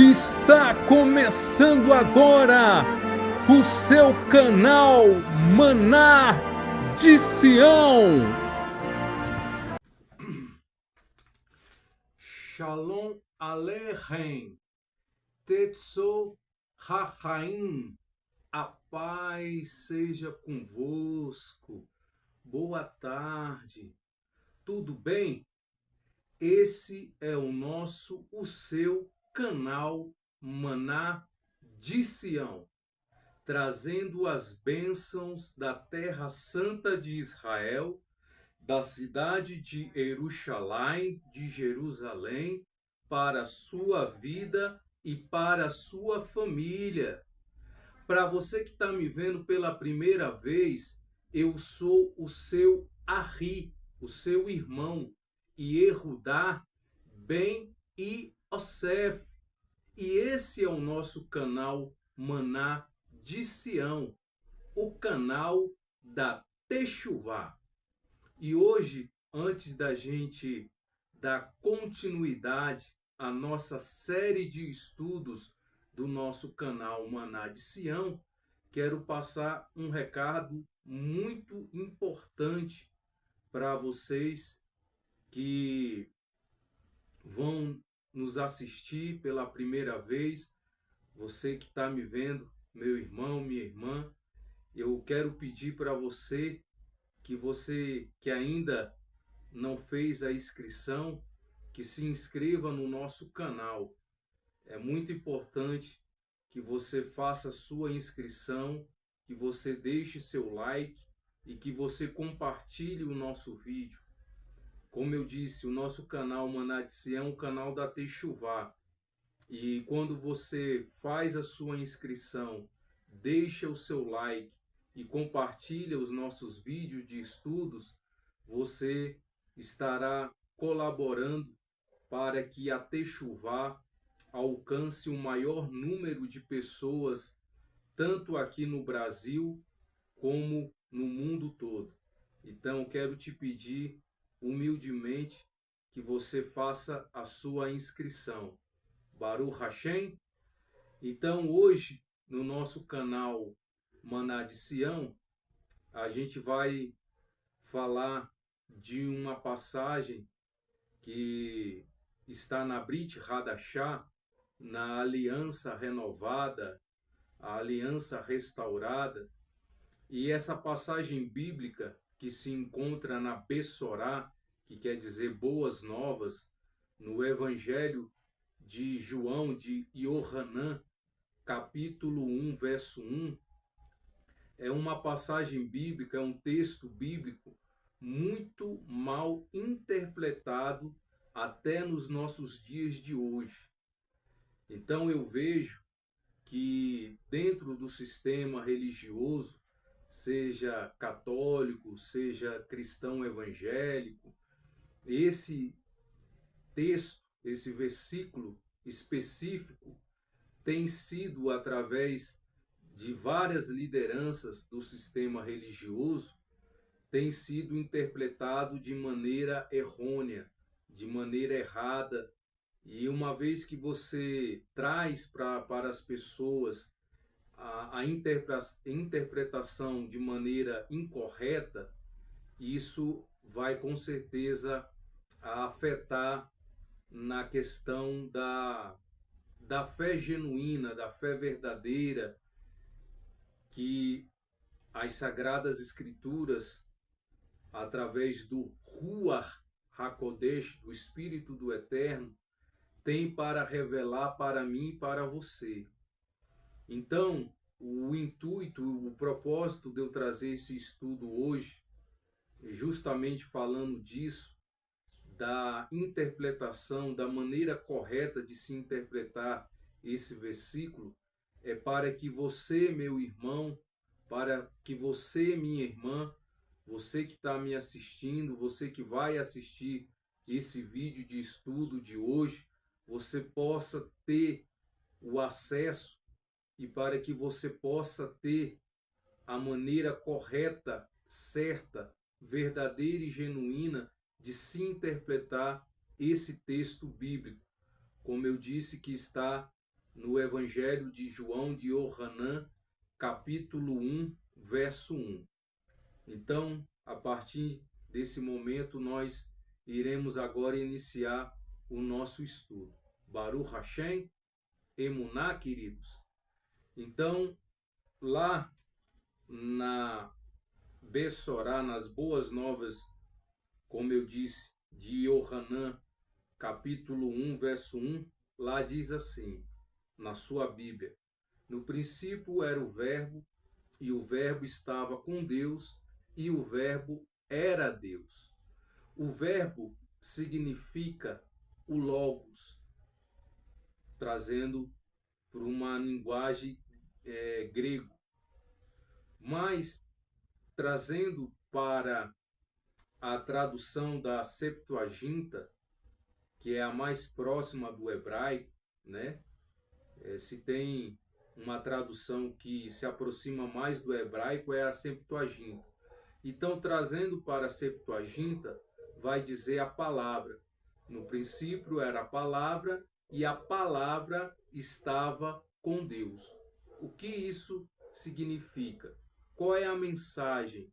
Está começando agora o seu canal Maná de Sião. Shalom Aleichem, Tetso Hachaim, a paz seja convosco. Boa tarde, tudo bem? Esse é o seu canal Maná de Sião, trazendo as bênçãos da Terra Santa de Israel, da cidade de Jerusalém, para a sua vida e para a sua família. Para você que está me vendo pela primeira vez, eu sou o seu Arri, o seu irmão, Yehudá Ben Yosef. E esse é o nosso canal Maná de Sião, o canal da Techuvá. E hoje, antes da gente dar continuidade à nossa série de estudos do nosso canal Maná de Sião, quero passar um recado muito importante para vocês que vão nos assistir pela primeira vez. Você que está me vendo, meu irmão, minha irmã, eu quero pedir para você que ainda não fez a inscrição, que se inscreva no nosso canal. É muito importante que você faça a sua inscrição, que você deixe seu like e que você compartilhe o nosso vídeo. Como eu disse, o nosso canal Maná de Sião é um canal da Techuvá. E quando você faz a sua inscrição, deixa o seu like e compartilha os nossos vídeos de estudos, você estará colaborando para que a Techuvá alcance o maior número de pessoas, tanto aqui no Brasil como no mundo todo. Então, quero te pedir humildemente que você faça a sua inscrição. Baruch Hashem. Então, hoje, no nosso canal Maná de Sião, a gente vai falar de uma passagem que está na Brit Hadashah, na aliança renovada, a aliança restaurada. E essa passagem bíblica que se encontra na Bessorá, que quer dizer boas novas, no Evangelho de João, de Yohanan, capítulo 1, verso 1, é uma passagem bíblica, é um texto bíblico muito mal interpretado até nos nossos dias de hoje. Então eu vejo que dentro do sistema religioso, seja católico, seja cristão evangélico, esse texto, esse versículo específico tem sido, através de várias lideranças do sistema religioso, tem sido interpretado de maneira errônea, de maneira errada. E uma vez que você traz para as pessoas a interpretação de maneira incorreta, isso vai com certeza afetar na questão da fé genuína, da fé verdadeira, que as Sagradas Escrituras, através do Ruach HaKodesh, do Espírito do Eterno, tem para revelar para mim e para você. Então, o intuito, o propósito de eu trazer esse estudo hoje, justamente falando disso, da interpretação, da maneira correta de se interpretar esse versículo, é para que você, meu irmão, para que você, minha irmã, você que está me assistindo, você que vai assistir esse vídeo de estudo de hoje, você possa ter o acesso e para que você possa ter a maneira correta, certa, verdadeira e genuína de se interpretar esse texto bíblico, como eu disse, que está no Evangelho de João de Yohanan, capítulo 1, verso 1. Então, a partir desse momento, nós iremos agora iniciar o nosso estudo. Baruch Hashem, Emuná, queridos. Então, lá na Bessorá, nas Boas Novas, como eu disse, de Yohanan, capítulo 1, verso 1, lá diz assim, na sua Bíblia: no princípio era o Verbo, e o Verbo estava com Deus, e o Verbo era Deus. O Verbo significa o Logos, trazendo para uma linguagem grego. Mas, trazendo para a tradução da Septuaginta, que é a mais próxima do hebraico, né? Se tem uma tradução que se aproxima mais do hebraico, é a Septuaginta. Então, trazendo para a Septuaginta, vai dizer a palavra. No princípio era a palavra, e a palavra estava com Deus. O que isso significa? Qual é a mensagem?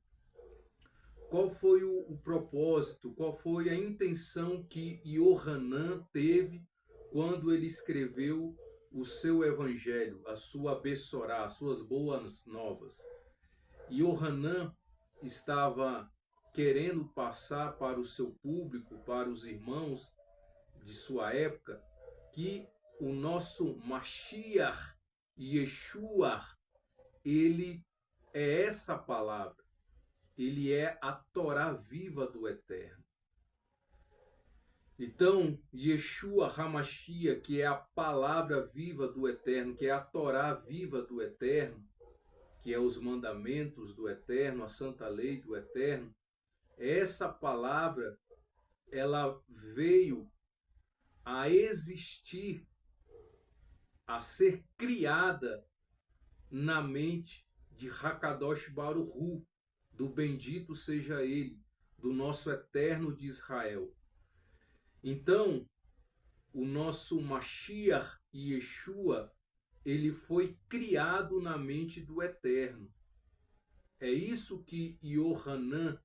Qual foi o propósito? Qual foi a intenção que Yohanan teve quando ele escreveu o seu evangelho, a sua Bessorá, as suas boas novas? Yohanan estava querendo passar para o seu público, para os irmãos de sua época, que o nosso Mashiach, Yeshua, ele é essa palavra. Ele é a Torá viva do Eterno. Então, Yeshua HaMashiach, que é a palavra viva do Eterno, que é a Torá viva do Eterno, que é os mandamentos do Eterno, a santa lei do Eterno, essa palavra, ela veio a existir, a ser criada na mente de Hakadosh Baruch Hu, do bendito seja ele, do nosso Eterno de Israel. Então, o nosso Mashiach Yeshua, ele foi criado na mente do Eterno. É isso que Yohanan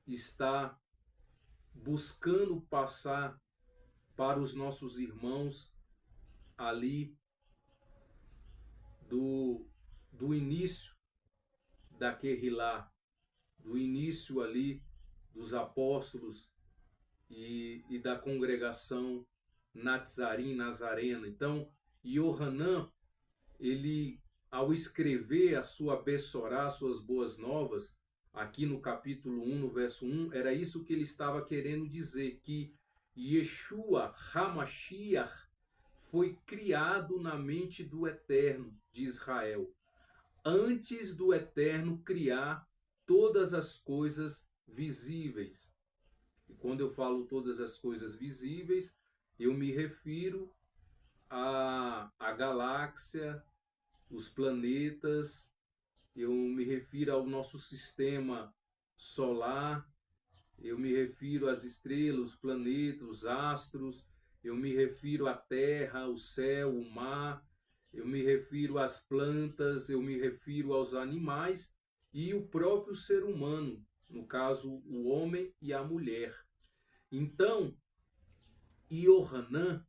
está buscando passar para os nossos irmãos ali do início da Querrilá, do início ali dos apóstolos e da congregação Natzarim, Nazarena. Então, Yohanan, ele, ao escrever a sua Bessorá, suas boas novas, aqui no capítulo 1, no verso 1, era isso que ele estava querendo dizer, que Yeshua HaMashiach foi criado na mente do Eterno de Israel, antes do Eterno criar todas as coisas visíveis. E quando eu falo todas as coisas visíveis, eu me refiro à galáxia, os planetas, eu me refiro ao nosso sistema solar, eu me refiro às estrelas, os planetas, os astros, eu me refiro à terra, o céu, o mar, eu me refiro às plantas, eu me refiro aos animais e o próprio ser humano, no caso, o homem e a mulher. Então, Yohanan,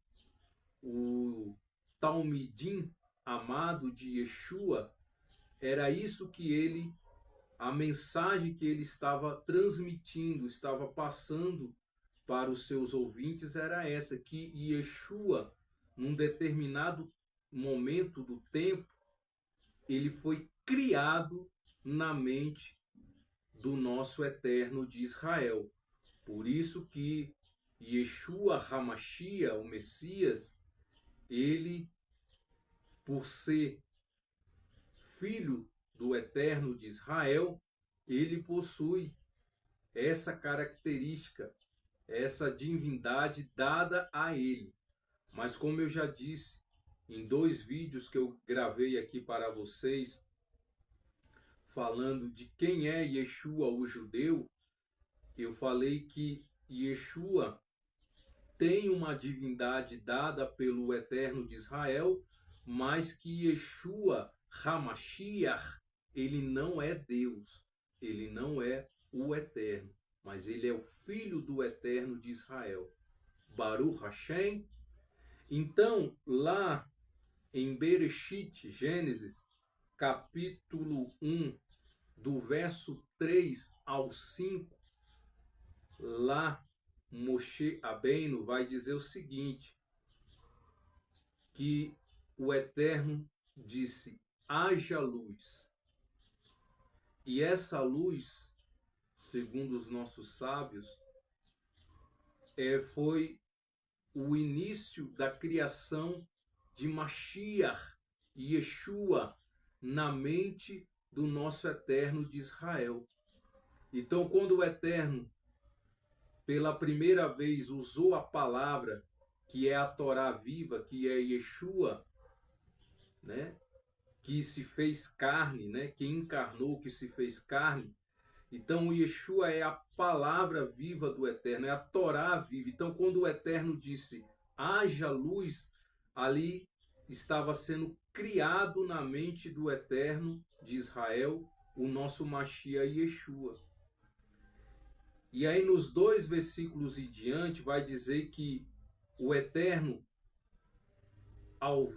o Talmidim amado de Yeshua, era isso que ele, a mensagem que ele estava transmitindo, estava passando para os seus ouvintes, era essa, que Yeshua, num determinado momento do tempo, ele foi criado na mente do nosso Eterno de Israel. Por isso que Yeshua HaMashiach, o Messias, ele, por ser filho do Eterno de Israel, ele possui essa característica, essa divindade dada a ele. Mas como eu já disse em 2 vídeos que eu gravei aqui para vocês, falando de quem é Yeshua, o judeu, eu falei que Yeshua, tem uma divindade dada pelo Eterno de Israel, mas que Yeshua HaMashiach, ele não é Deus, ele não é o Eterno, mas ele é o Filho do Eterno de Israel. Baruch Hashem. Então, lá em Bereshit, Gênesis, capítulo 1, do verso 3 ao 5, lá Moshe Rabbeinu vai dizer o seguinte, que o Eterno disse, haja luz. E essa luz, segundo os nossos sábios, foi o início da criação de Mashiach, Yeshua, na mente do nosso Eterno de Israel. Então, quando o Eterno, pela primeira vez, usou a palavra, que é a Torá viva, que é Yeshua, né? Que se fez carne, né? Que encarnou, que se fez carne. Então, o Yeshua é a palavra viva do Eterno, é a Torá viva. Então, quando o Eterno disse, haja luz, ali estava sendo criado na mente do Eterno de Israel o nosso Mashiach Yeshua. E aí, nos 2 versículos em diante, vai dizer que o Eterno, ao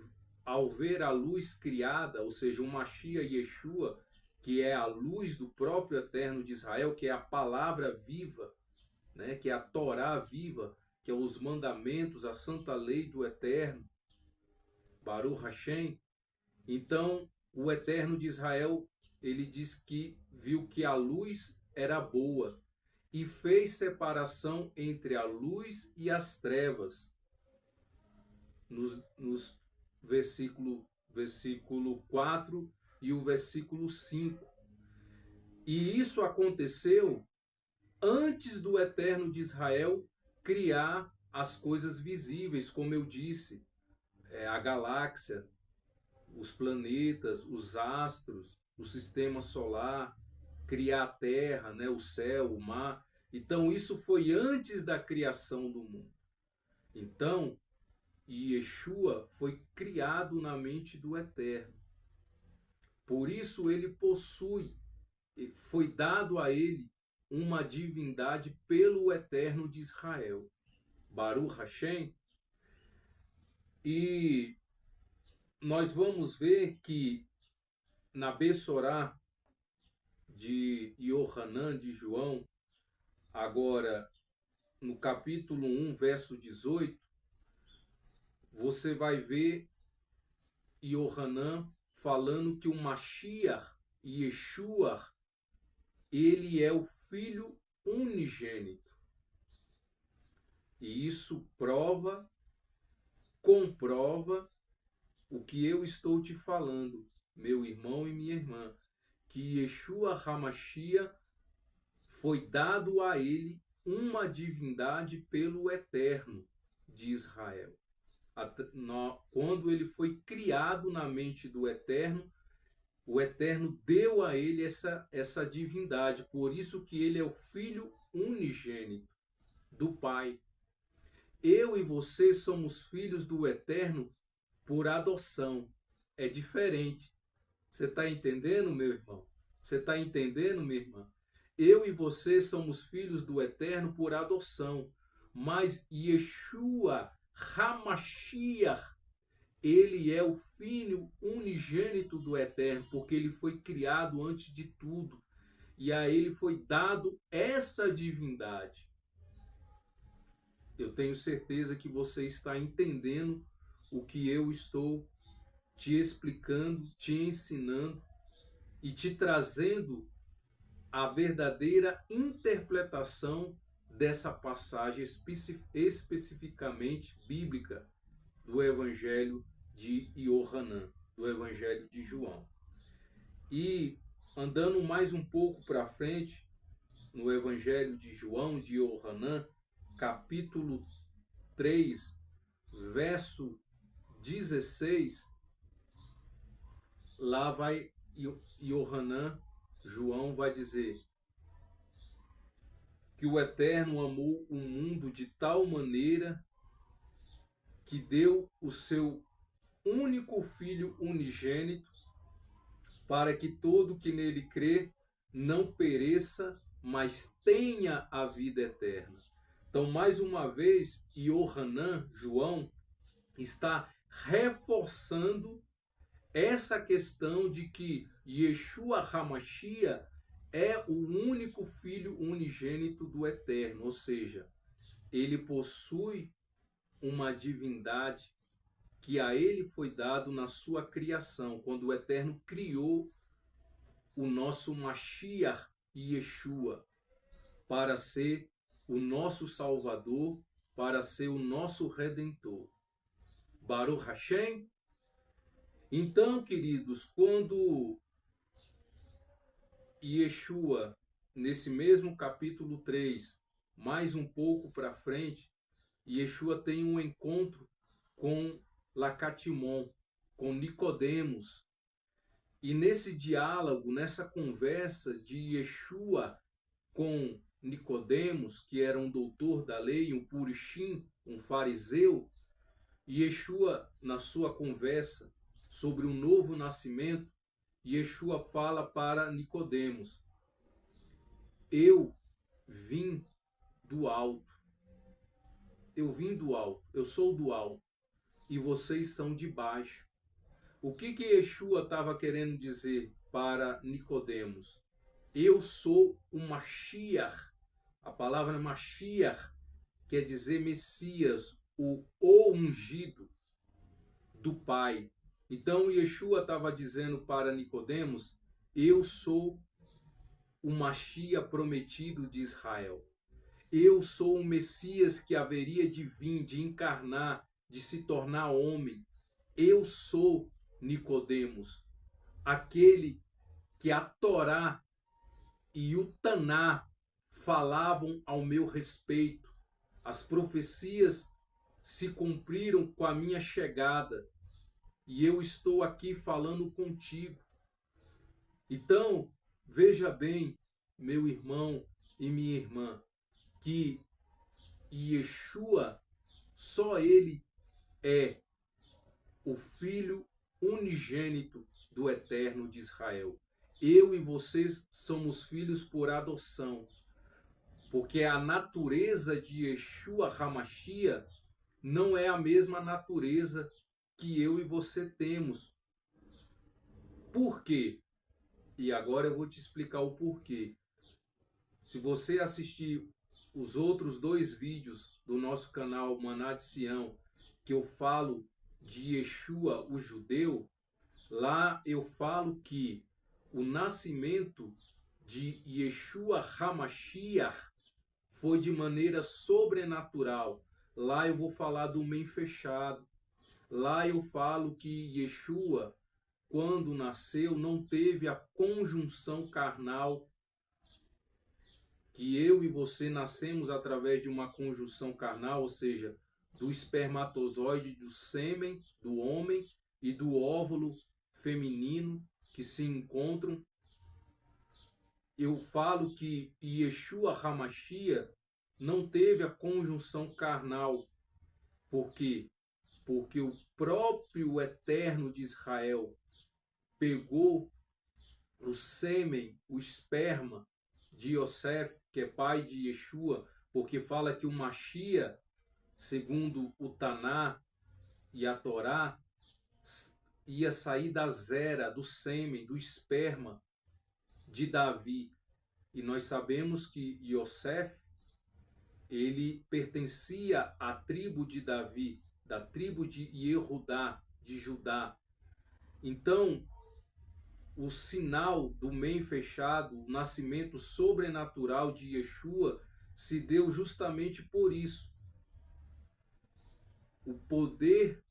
ver a luz criada, ou seja, o Mashiach Yeshua, que é a luz do próprio Eterno de Israel, que é a palavra viva, né? Que é a Torá viva, que é os mandamentos, a santa lei do Eterno, Baruch Hashem. Então, o Eterno de Israel, ele diz que viu que a luz era boa e fez separação entre a luz e as trevas. Nos versículo 4 e o versículo 5. E isso aconteceu antes do Eterno de Israel criar as coisas visíveis, como eu disse, a galáxia, os planetas, os astros, o sistema solar, criar a terra, né, o céu, o mar. Então, isso foi antes da criação do mundo. Então, Yeshua foi criado na mente do Eterno. Por isso ele possui, foi dado a ele uma divindade pelo Eterno de Israel. Baruch Hashem. E nós vamos ver que na Bessorá de Yohanan, de João, agora no capítulo 1, verso 18, você vai ver Yohanan falando que o Mashiach, Yeshua, ele é o Filho unigênito. E isso comprova o que eu estou te falando, meu irmão e minha irmã, que Yeshua HaMashiach foi dado a ele uma divindade pelo Eterno de Israel. Quando ele foi criado na mente do Eterno, o Eterno deu a ele essa divindade. Por isso que ele é o Filho unigênito do Pai. Eu e você somos filhos do Eterno por adoção. É diferente. Você está entendendo, meu irmão? Você está entendendo, minha irmã? Eu e você somos filhos do Eterno por adoção. Mas Yeshua HaMashiach, ele é o Filho unigênito do Eterno, porque ele foi criado antes de tudo. E a ele foi dado essa divindade. Eu tenho certeza que você está entendendo o que eu estou te explicando, te ensinando e te trazendo a verdadeira interpretação dessa passagem especificamente bíblica do Evangelho de Yohanan, do Evangelho de João. E andando mais um pouco para frente, no Evangelho de João, de Yohanan, capítulo 3, verso 16, lá vai Yohanan, João vai dizer que o Eterno amou o mundo de tal maneira que deu o seu único Filho unigênito, para que todo que nele crê não pereça, mas tenha a vida eterna. Então, mais uma vez, Yohanan, João, está reforçando essa questão de que Yeshua HaMashiach é o único Filho unigênito do Eterno, ou seja, ele possui uma divindade que a ele foi dado na sua criação, quando o Eterno criou o nosso Mashiach Yeshua para ser o nosso Salvador, para ser o nosso Redentor. Baruch Hashem. Então, queridos, quando Yeshua, nesse mesmo capítulo 3, mais um pouco para frente, Yeshua tem um encontro com Lacatimon, com Nicodemos. E nesse diálogo, nessa conversa de Yeshua com Nicodemos, que era um doutor da lei, um purishim, um fariseu, Yeshua, na sua conversa sobre um novo nascimento, Yeshua fala para Nicodemos: eu vim do alto. Eu vim do alto, eu sou do alto, e vocês são de baixo. O que Yeshua estava querendo dizer para Nicodemos? Eu sou o Mashiach. A palavra Mashiach quer dizer Messias, o ungido do Pai. Então Yeshua estava dizendo para Nicodemos: eu sou o Mashiach prometido de Israel. Eu sou o Messias que haveria de vir, de encarnar, de se tornar homem. Eu sou Nicodemos, aquele que a Torá e o Taná falavam ao meu respeito. As profecias se cumpriram com a minha chegada e eu estou aqui falando contigo. Então, veja bem, meu irmão e minha irmã, que Yeshua, só ele é o Filho unigênito do Eterno de Israel. Eu e vocês somos filhos por adoção, porque a natureza de Yeshua HaMashiach não é a mesma natureza que eu e você temos. Por quê? E agora eu vou te explicar o porquê. Se você assistir os outros 2 vídeos do nosso canal Maná de Sião, que eu falo de Yeshua, o judeu, lá eu falo que o nascimento de Yeshua HaMashiach foi de maneira sobrenatural. Lá eu vou falar do men fechado. Lá eu falo que Yeshua, quando nasceu, não teve a conjunção carnal, que eu e você nascemos através de uma conjunção carnal, ou seja, do espermatozoide do sêmen do homem e do óvulo feminino que se encontram. Eu falo que Yeshua HaMashiach não teve a conjunção carnal. Por quê? Porque o próprio Eterno de Israel pegou o sêmen, o esperma de Yosef, que é pai de Yeshua, porque fala que o Mashiach, segundo o Taná e a Torá, ia sair da zera, do sêmen, do esperma de Davi. E nós sabemos que Yosef, ele pertencia à tribo de Davi, da tribo de Yehudá, de Judá. Então, o sinal do men fechado, o nascimento sobrenatural de Yeshua, se deu justamente por isso. O poder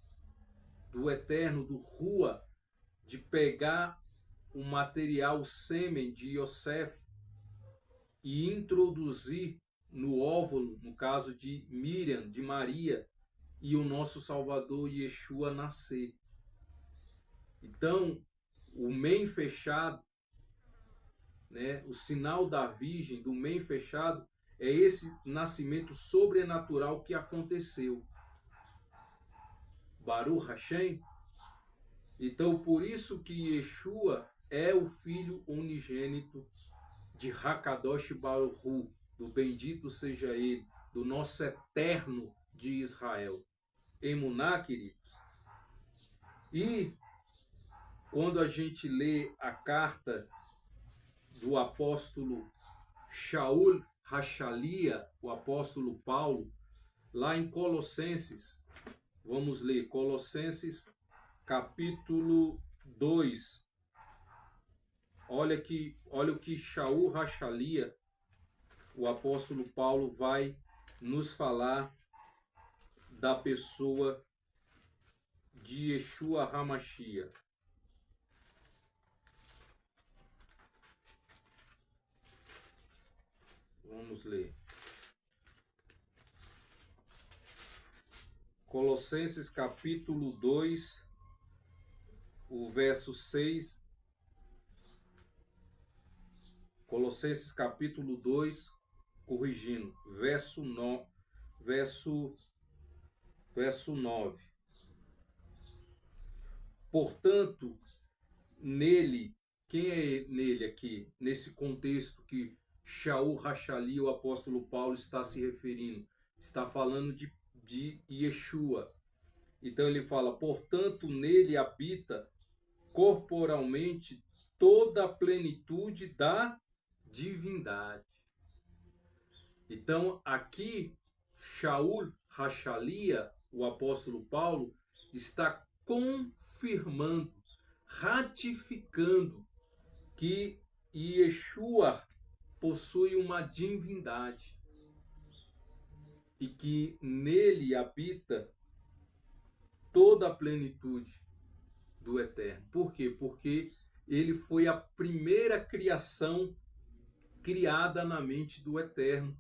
do Eterno, do Rua, de pegar o material, o sêmen de Yosef e introduzir no óvulo, no caso de Miriam, de Maria, e o nosso Salvador Yeshua nascer. Então, o men fechado, né, o sinal da Virgem, do men fechado, é esse nascimento sobrenatural que aconteceu. Baruch Hashem. Então, por isso que Yeshua é o Filho unigênito de Hakadosh Baruch Hu, do bendito seja Ele, do nosso eterno de Israel. Emuná, queridos. E quando a gente lê a carta do apóstolo Shaul Hachalia, o apóstolo Paulo, lá em Colossenses, vamos ler Colossenses capítulo 2. Olha o que Shaul Hachalia, o apóstolo Paulo, vai nos falar da pessoa de Yeshua HaMashiach. Vamos ler. Colossenses capítulo 2, o verso 6. Colossenses capítulo 2, corrigindo, verso 9. Portanto, nele, quem é nele aqui, nesse contexto que Shaul Hachali, o apóstolo Paulo, está se referindo? Está falando de Yeshua. Então ele fala, portanto, nele habita corporalmente toda a plenitude da divindade. Então, aqui, Shaul Hachalia, o apóstolo Paulo, está confirmando, ratificando que Yeshua possui uma divindade e que nele habita toda a plenitude do Eterno. Por quê? Porque ele foi a primeira criação criada na mente do Eterno,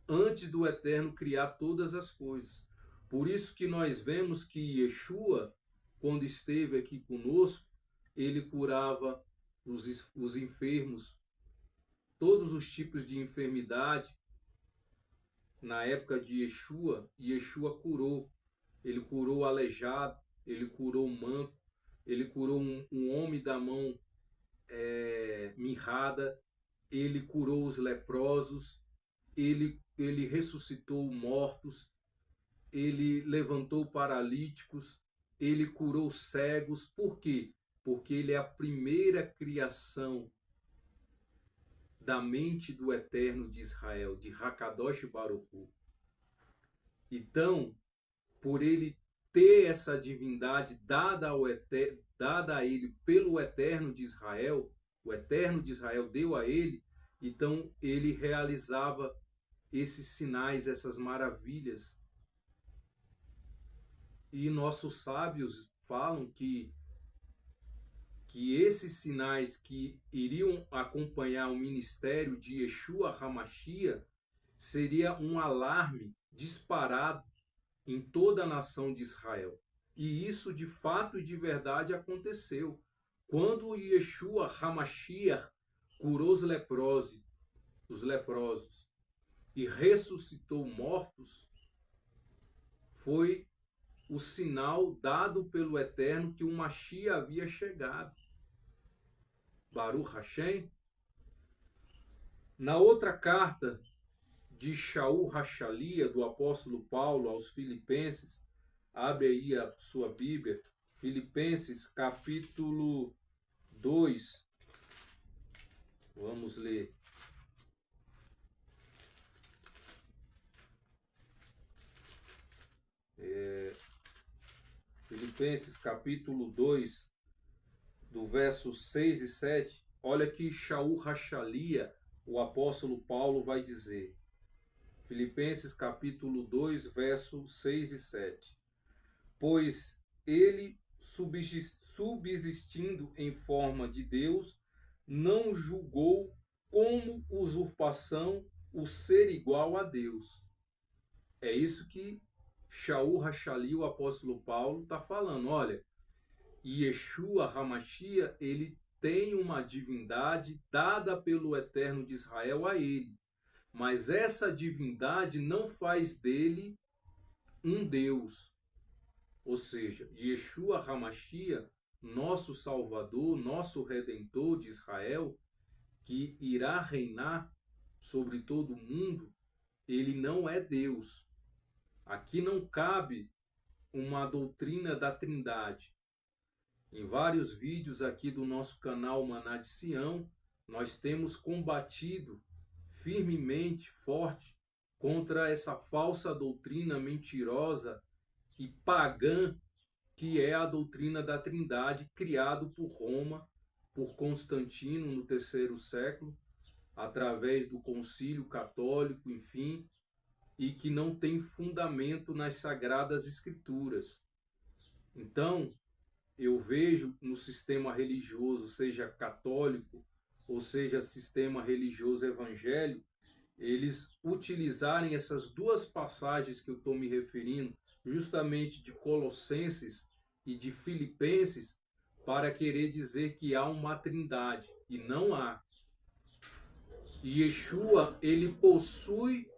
antes do Eterno criar todas as coisas. Por isso que nós vemos que Yeshua, quando esteve aqui conosco, ele curava os enfermos, todos os tipos de enfermidade. Na época de Yeshua, Yeshua curou. Ele curou o aleijado, ele curou o manco, ele curou um homem da mão mirrada, ele curou os leprosos, ele ressuscitou mortos, ele levantou paralíticos, ele curou cegos. Por quê? Porque ele é a primeira criação da mente do Eterno de Israel, de Hakadosh Baruch Hu. Então, por ele ter essa divindade dada a ele pelo Eterno de Israel, o Eterno de Israel deu a ele, então ele realizava esses sinais, essas maravilhas. E nossos sábios falam que esses sinais que iriam acompanhar o ministério de Yeshua HaMashiach seria um alarme disparado em toda a nação de Israel. E isso de fato e de verdade aconteceu. Quando Yeshua HaMashiach curou os leprosos e ressuscitou mortos, foi o sinal dado pelo Eterno que o Mashiach havia chegado. Baruch Hashem. Na outra carta de Shaul Hachalia, do apóstolo Paulo aos Filipenses, abre aí a sua Bíblia, Filipenses capítulo 2, vamos ler. Filipenses capítulo 2, do verso 6 e 7, olha que Shaul Hachalia, o apóstolo Paulo, vai dizer. Filipenses capítulo 2, versos 6 e 7. Pois ele, subsistindo em forma de Deus, não julgou como usurpação o ser igual a Deus. É isso que Shaul Hachalia, o apóstolo Paulo, está falando. Olha, Yeshua HaMashiach, ele tem uma divindade dada pelo Eterno de Israel a ele. Mas essa divindade não faz dele um Deus. ou seja, Yeshua HaMashiach, nosso Salvador, nosso Redentor de Israel, que irá reinar sobre todo o mundo, ele não é Deus. Aqui não cabe uma doutrina da Trindade. Em vários vídeos aqui do nosso canal Maná de Sião, nós temos combatido firmemente, forte, contra essa falsa doutrina mentirosa e pagã que é a doutrina da Trindade, criado por Roma, por Constantino no terceiro século, através do Concílio Católico, enfim, e que não tem fundamento nas Sagradas Escrituras. Então, eu vejo no sistema religioso, seja católico ou seja sistema religioso evangélico, eles utilizarem essas duas passagens que eu estou me referindo, justamente de Colossenses e de Filipenses, para querer dizer que há uma trindade, e não há. Yeshua, ele possui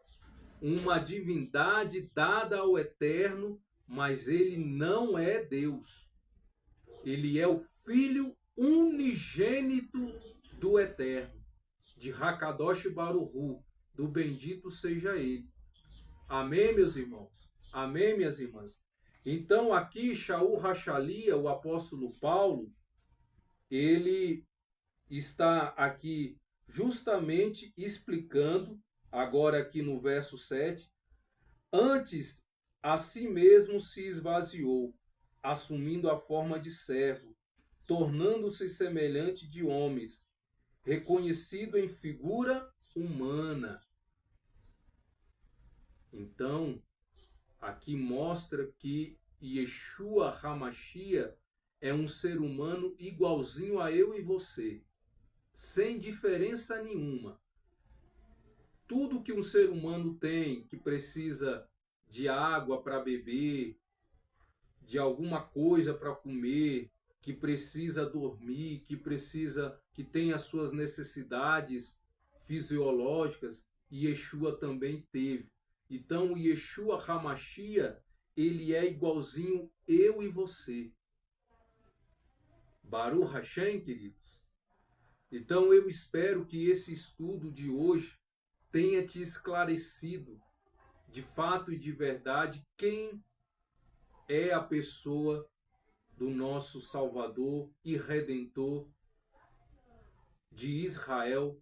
uma divindade dada ao Eterno, mas ele não é Deus. Ele é o Filho unigênito do Eterno, de Hakadosh Baruchu, do bendito seja ele. Amém, meus irmãos? Amém, minhas irmãs? Então, aqui, Shaul Hachalia, o apóstolo Paulo, ele está aqui justamente explicando, agora aqui no verso 7, antes a si mesmo se esvaziou, assumindo a forma de servo, tornando-se semelhante de homens, reconhecido em figura humana. Então, aqui mostra que Yeshua HaMashiach é um ser humano igualzinho a eu e você, sem diferença nenhuma. Tudo que um ser humano tem, que precisa de água para beber, de alguma coisa para comer, que precisa dormir, que tem as suas necessidades fisiológicas, Yeshua também teve. Então, o Yeshua HaMashiach, ele é igualzinho eu e você. Baruch Hashem, queridos. Então, eu espero que esse estudo de hoje tenha te esclarecido, de fato e de verdade, quem é a pessoa do nosso Salvador e Redentor de Israel,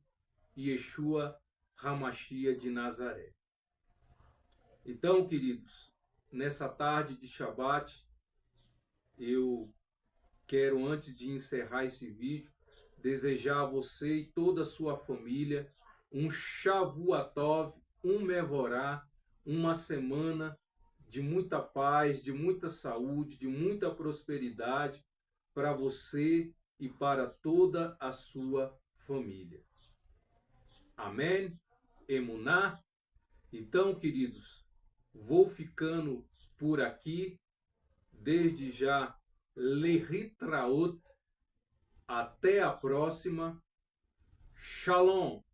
Yeshua HaMashiach de Nazaré. Então, queridos, nessa tarde de Shabat, eu quero, antes de encerrar esse vídeo, desejar a você e toda a sua família um Shavuatov, um Mevorá, uma semana de muita paz, de muita saúde, de muita prosperidade para você e para toda a sua família. Amém? Emuná? Então, queridos, vou ficando por aqui. Desde já, Lehitraot. Até a próxima. Shalom.